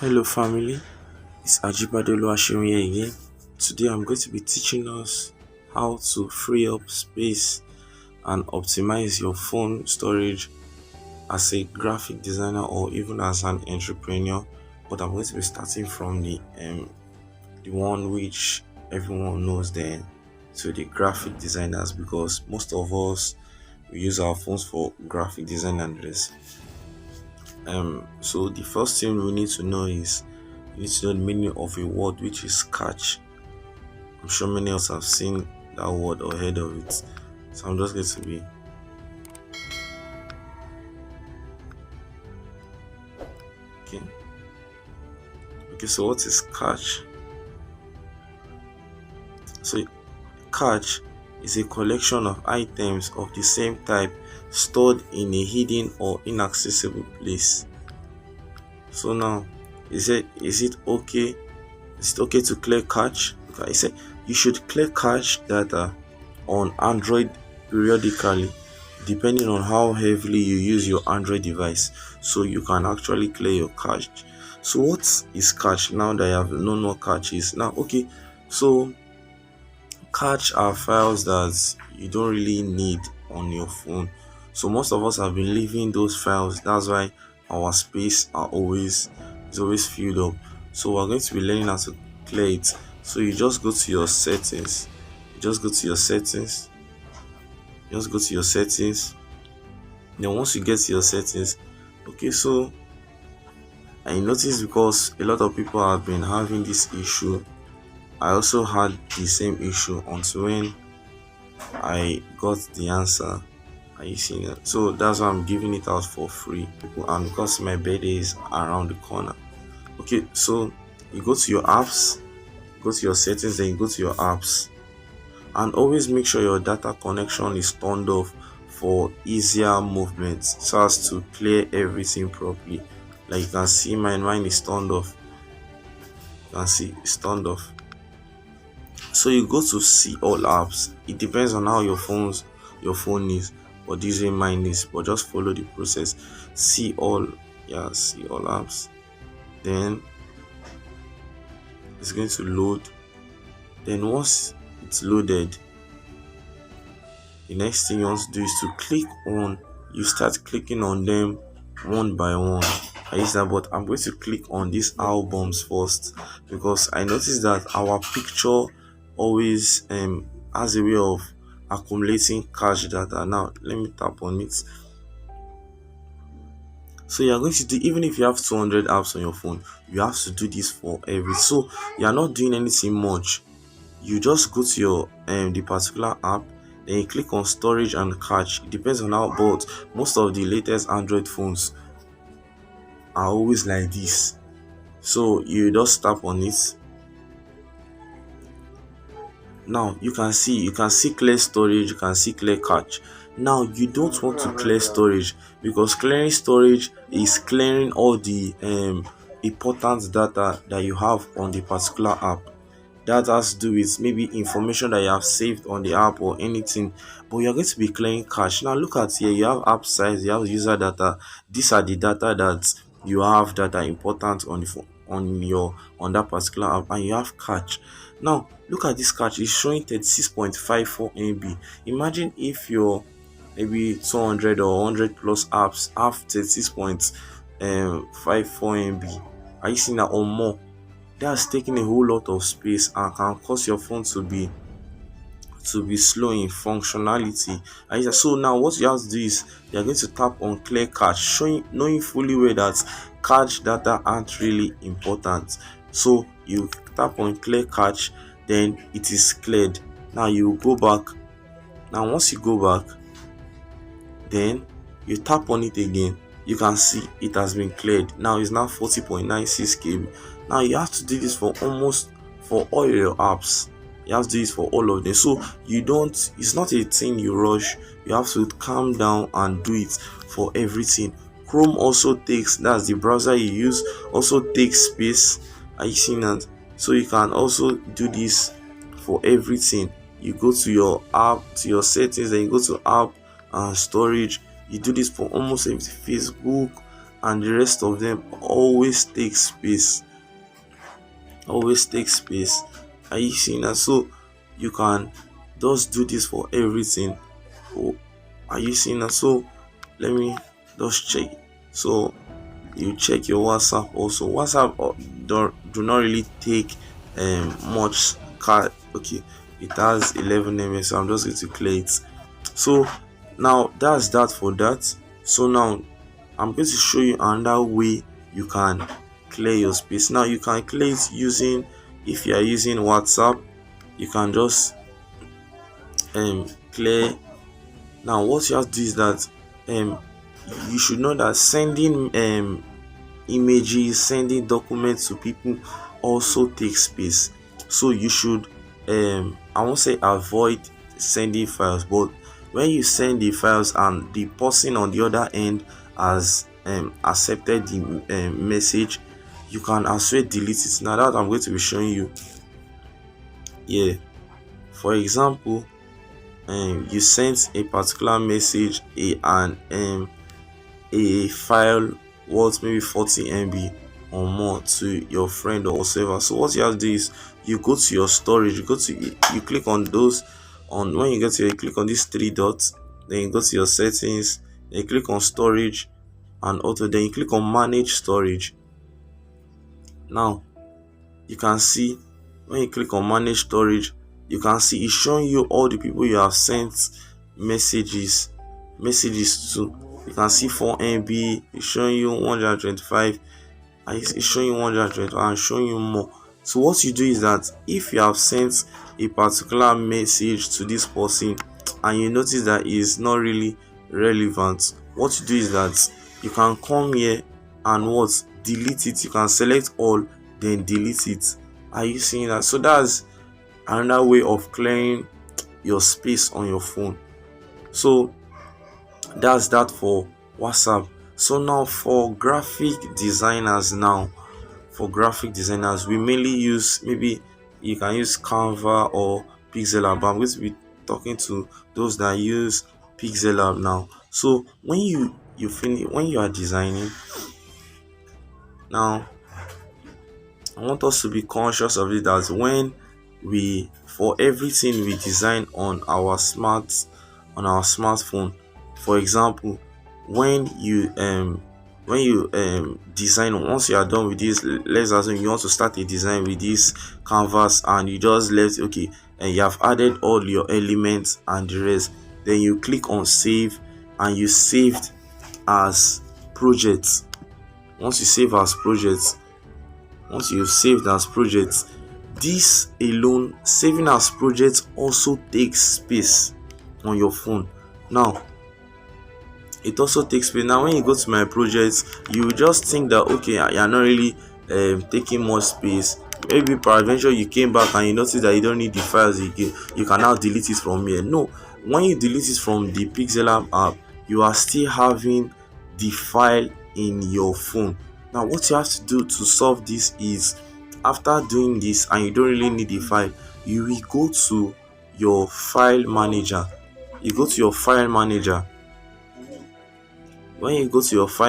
Hello family, it's Ajibadolo here again. Today I'm going to be teaching us how to free up space and optimize your phone storage as a graphic designer or even as an entrepreneur. But I'm going to be starting from the one which everyone knows then, to the graphic designers, because most of us we use our phones for graphic design and this. So the first thing we need to know is you need to know the meaning of a word which is catch. I'm sure many of us have seen that word or heard of it. So I'm just going to be okay. Okay, so what is catch? So catch is a collection of items of the same type stored in a hidden or inaccessible place. So now, is it okay to clear cache? Okay, I said you should clear cache data on Android periodically, depending on how heavily you use your Android device, so you can actually clear your cache. So what is cache? Now that I have known what cache is, now okay, so cache are files that you don't really need on your phone. So most of us have been leaving those files. That's why our space is always filled up. So we're going to be learning how to clear it. So you just go to your settings. You just go to your settings. Just go to your settings. Then once you get to your settings, okay, so I noticed because a lot of people have been having this issue. I also had the same issue until when I got the answer. Are you seeing it? So that's why I'm giving it out for free. And because my birthday is around the corner. Okay, so you go to your apps, go to your settings, then you go to your apps. And always make sure your data connection is turned off for easier movement, so as to clear everything properly. Like you can see, mine is turned off. You can see it's turned off. So you go to see all apps. It depends on how your phone is, but this way mine is. But just follow the process. See all, yeah, see all apps. Then it's going to load. Then once it's loaded, the next thing you want to do is to click on. You start clicking on them one by one. I use that, but I'm going to click on these albums first, because I noticed that our picture always has a way of accumulating cache data. Now let me tap on it. So you're going to do, even if you have 200 apps on your phone, you have to do this for every. So you're not doing anything much. You just go to your the particular app, then you click on storage and cache. It depends on how, but most of the latest Android phones are always like this. So you just tap on it. Now you can see clear storage, you can see clear cache. Now you don't want to clear storage, because clearing storage is clearing all the important data that you have on the particular app. That has to do with maybe information that you have saved on the app or anything, but you're going to be clearing cache. Now look at here, you have app size, you have user data. These are the data that you have that are important on the phone, on that particular app, and you have cache. Now look at this cache, it's showing 36.54 MB. Imagine if your maybe 200 or 100 plus apps have 36.54 MB. Are you seeing that, or more? That's taking a whole lot of space and can cause your phone to be slow in functionality. And so now what you have to do is you're going to tap on clear cache, showing, knowing fully well that cache data aren't really important. So you tap on clear cache, then it is cleared. Now you go back. Now once you go back, then you tap on it again, you can see it has been cleared. Now it's now 40.96 KB. Now you have to do this for all your apps. You have to do this for all of them. So it's not a thing you rush. You have to calm down and do it for everything. Chrome also takes, that's the browser you use, also takes space. Are you seeing that? So you can also do this for everything. You go to your app, to your settings, then you go to app and storage. You do this for almost everything. Facebook, and the rest of them always take space. Always take space. Are you seeing that? So you can just do this for everything. Oh, are you seeing that? So let me just check. So you check your WhatsApp also. WhatsApp do not really take much card. Okay, it has 11 MB, so I'm just going to clear it. So now that's that for that. So now I'm going to show you another way you can clear your space. Now you can clear it using, if you are using WhatsApp, you can just clear. Now what you have to do is that you should know that sending images, sending documents to people also takes space. So you should I won't say avoid sending files, but when you send the files and the person on the other end has accepted the message, you can as well delete it. Now that I'm going to be showing you here. For example, you sent a particular message, a file worth maybe 40 MB or more to your friend or whatever. So what you have to do is you go to your storage, you click on those, on when you get here, you click on these three dots, then you go to your settings, then you click on storage and auto, then you click on manage storage. Now you can see when you click on manage storage, you can see it's showing you all the people you have sent messages to. You can see 4 MB, it's showing you 125, and it's showing you 120 and showing you more. So what you do is that if you have sent a particular message to this person and you notice that it's not really relevant, what you do is that you can come here and what, delete it. You can select all, then delete it. Are you seeing that? So that's another way of clearing your space on your phone. So that's that for WhatsApp. So now for graphic designers, we mainly use, maybe you can use Canva or Pixel Lab. I'm going to be talking to those that use Pixel Lab now. So when you finish, when you are designing, now I want us to be conscious of it, that when we, for everything we design on our smartphone, for example, when you design, once you are done with this, let's assume you want to start a design with this canvas and you just left, okay, and you have added all your elements and the rest, then you click on save and you saved as projects. Once you save as projects, once you've saved as projects, this alone, saving as projects, also takes space on your phone. Now it also takes space. Now when you go to my projects, you just think that okay, you're not really taking more space. Maybe peradventure you came back and you notice that you don't need the files again, you can now delete it from here. No, when you delete it from the Pixel app, you are still having the file in your phone. Now what you have to do to solve this is, after doing this and you don't really need the file, you will go to your file manager. When you go to your file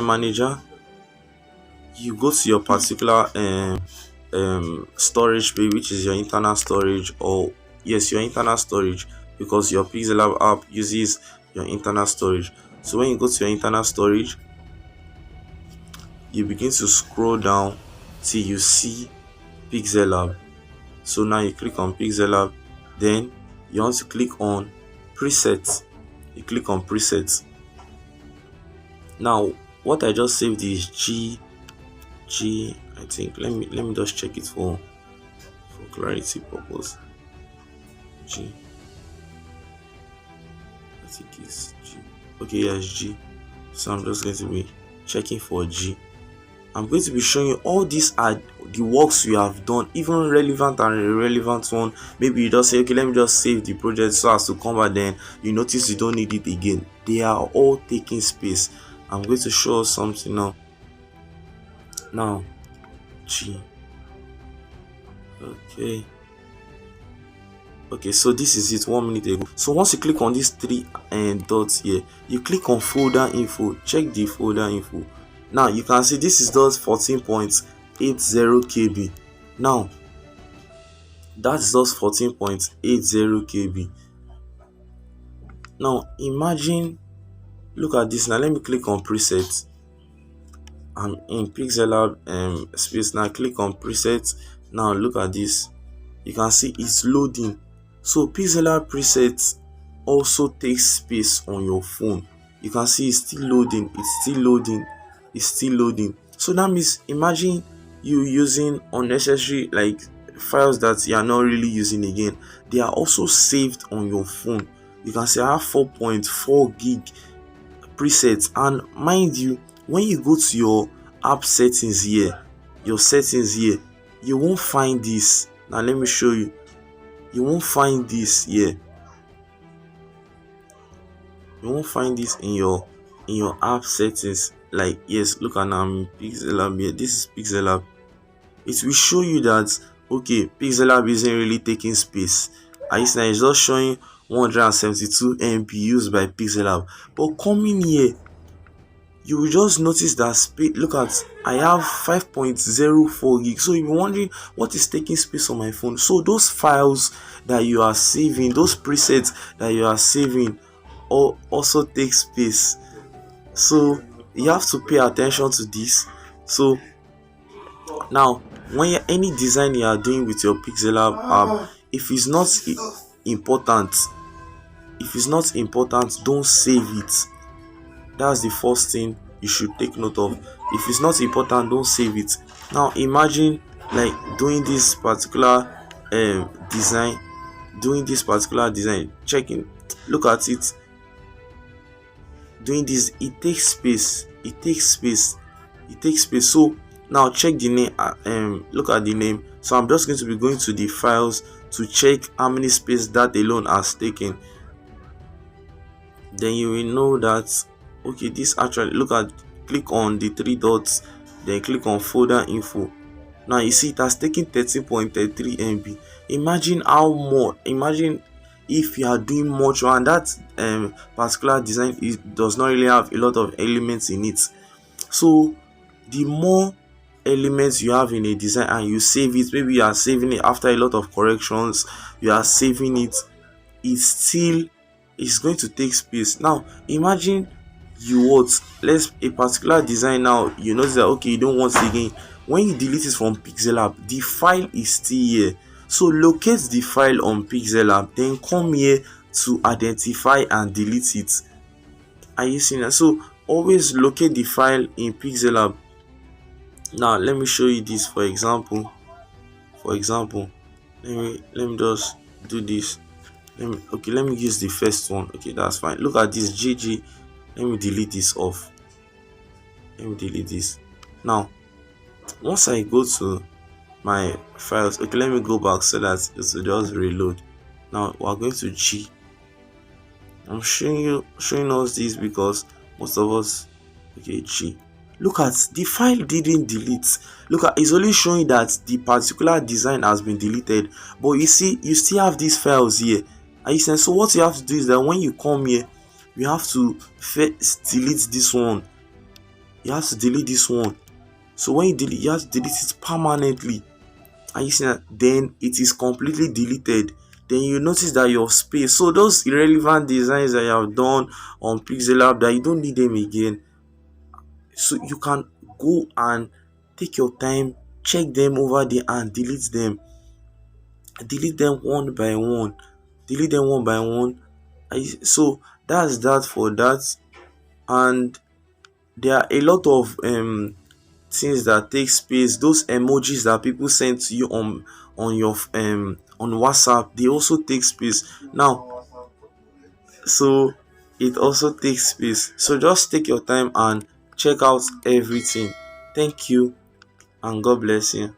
manager, you go to your particular storage page, which is your internal storage, or yes, your internal storage, because your Pixel app uses your internal storage. So when you go to your internal storage, you begin to scroll down till you see Pixel Lab. So now you click on Pixel Lab, then you want to click on presets. You click on presets. Now what I just saved is G, I think, let me just check it for clarity purpose. G, I think it's G. Okay, yes, G. So I'm just going to be checking for G. I'm going to be showing you all these are the works you have done, even relevant and irrelevant one. Maybe you just say, okay, let me just save the project so as to come back, then you notice you don't need it again. They are all taking space. I'm going to show us something now. Now G. Okay, so this is it 1 minute ago. So once you click on these three dots here, you click on folder info. Check the folder info. Now you can see this is just 14.80 KB. Now that's just 14.80 KB. Now imagine, look at this. Now let me click on presets. I'm in Pixel space. Now click on presets. Now look at this. You can see it's loading. So Pixel presets also takes space on your phone. You can see it's still loading, it's still loading, it's still loading. So that means imagine you using unnecessary like files that you are not really using again. They are also saved on your phone. You can see I have 4.4 gig presets, and mind you, when you go to your app settings here, your settings here, you won't find this. Now let me show you. You won't find this here. You won't find this in your app settings. Like, yes, look at now, I'm in Pixel App here. This is Pixel App. It will show you that okay, Pixel App isn't really taking space. It's just showing 172 MB used by Pixel App. But coming here, you will just notice that space. Look at, I have 5.04 gig. So you're wondering what is taking space on my phone. So those files that you are saving, those presets that you are saving, also take space. So you have to pay attention to this. So now when any design you are doing with your Pixel app, if it's not important, don't save it. That's the first thing you should take note of. If it's not important, don't save it. Now imagine like doing this particular design, checking, look at it, doing this, it takes space. So now check the name, look at the name. So I'm just going to be going to the files to check how many space that alone has taken. Then you will know that okay, this actually, look at, click on the three dots, then click on folder info. Now you see it has taken 13.33 MB. Imagine if you are doing much, and that particular design does not really have a lot of elements in it. So the more elements you have in a design and you save it, maybe you are saving it after a lot of corrections, you are saving it, it's going to take space. Now imagine let's a particular design. Now you notice that okay, you don't want it again. When you delete it from Pixel app, the file is still here. So locate the file on Pixel app, then come here to identify and delete it. Are you seeing that? So always locate the file in Pixel app. Now let me show you this. For example, let me just do this. Let me use the first one. Okay, that's fine. Look at this, GG. Let me delete this off. Let me delete this. Now once I go to my files, okay, let me go back so that it will just reload. Now we're going to G. I'm showing us this because most of us, okay, G. Look at the file didn't delete. Look at, it's only showing that the particular design has been deleted, but you see you still have these files here. So what you have to do is that when you come here, you have to first delete this one. You have to delete this one. So when you delete, you have to delete it permanently. And you see that then it is completely deleted. Then you notice that your space, so those irrelevant designs that you have done on Pixel app, that you don't need them again. So you can go and take your time, check them over there and delete them. Delete them one by one. So that's that for that. And there are a lot of things that take space. Those emojis that people send to you on your on WhatsApp, they also take space. Now, so it also takes space. So just take your time and check out everything. Thank you and God bless you.